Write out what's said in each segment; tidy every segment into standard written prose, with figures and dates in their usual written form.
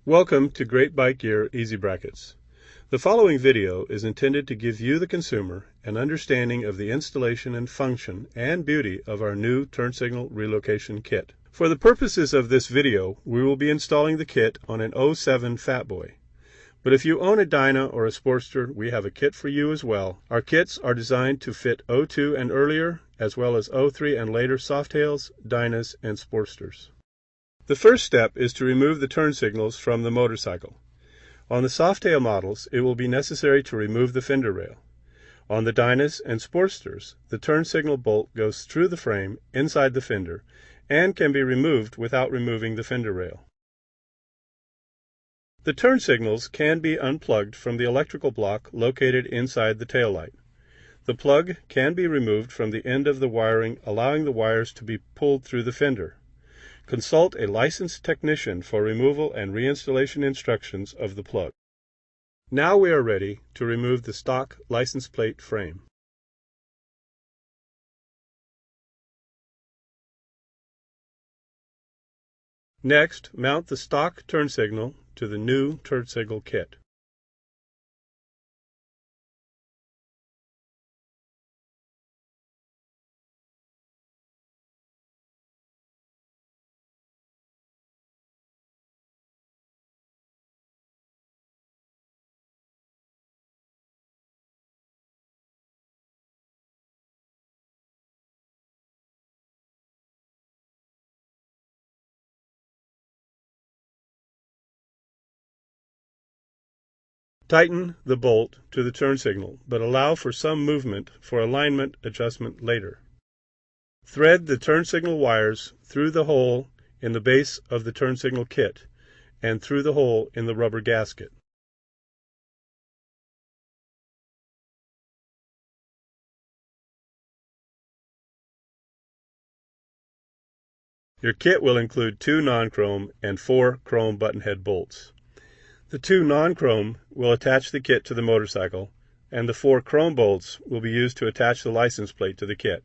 Welcome to Great Bike Gear Easy Brackets. The following video is intended to give you, the consumer, an understanding of the installation and function and beauty of our new turn signal relocation kit. For the purposes of this video, we will be installing the kit on an '07 Fatboy. But if you own a Dyna or a Sportster, we have a kit for you as well. Our kits are designed to fit '02 and earlier, as well as '03 and later Softails, Dynas, and Sportsters. The first step is to remove the turn signals from the motorcycle. On the Softail models, it will be necessary to remove the fender rail. On the Dynas and Sportsters, the turn signal bolt goes through the frame inside the fender and can be removed without removing the fender rail. The turn signals can be unplugged from the electrical block located inside the taillight. The plug can be removed from the end of the wiring, allowing the wires to be pulled through the fender. Consult a licensed technician for removal and reinstallation instructions of the plug. Now we are ready to remove the stock license plate frame. Next, mount the stock turn signal to the new turn signal kit. Tighten the bolt to the turn signal, but allow for some movement for alignment adjustment later. Thread the turn signal wires through the hole in the base of the turn signal kit and through the hole in the rubber gasket. Your kit will include 2 non-chrome and 4 chrome button head bolts. The 2 non-chrome will attach the kit to the motorcycle, and the 4 chrome bolts will be used to attach the license plate to the kit.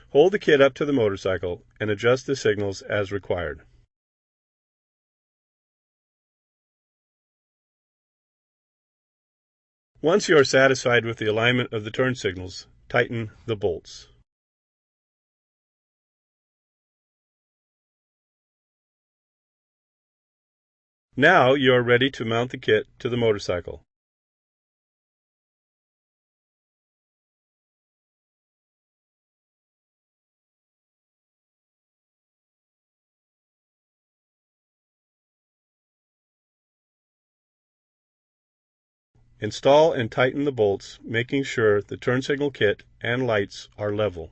Hold the kit up to the motorcycle and adjust the signals as required. Once you are satisfied with the alignment of the turn signals, tighten the bolts. Now you are ready to mount the kit to the motorcycle. Install and tighten the bolts, making sure the turn signal kit and lights are level.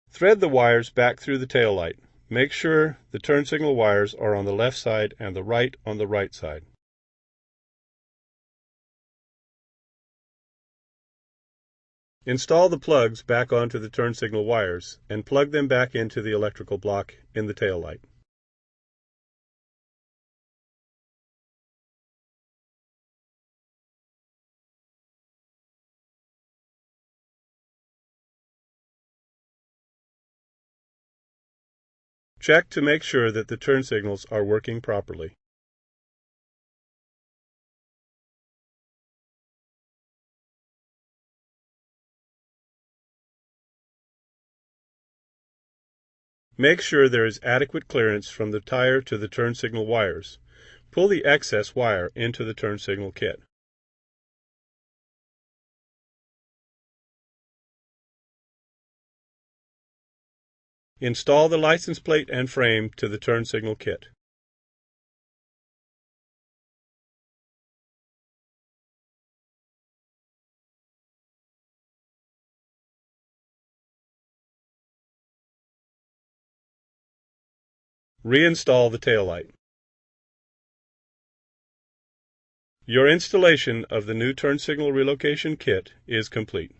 Thread the wires back through the tail light. Make sure the turn signal wires are on the left side and the right on the right side. Install the plugs back onto the turn signal wires and plug them back into the electrical block in the tail light. Check to make sure that the turn signals are working properly. Make sure there is adequate clearance from the tire to the turn signal wires. Pull the excess wire into the turn signal kit. Install the license plate and frame to the turn signal kit. Reinstall the taillight. Your installation of the new turn signal relocation kit is complete.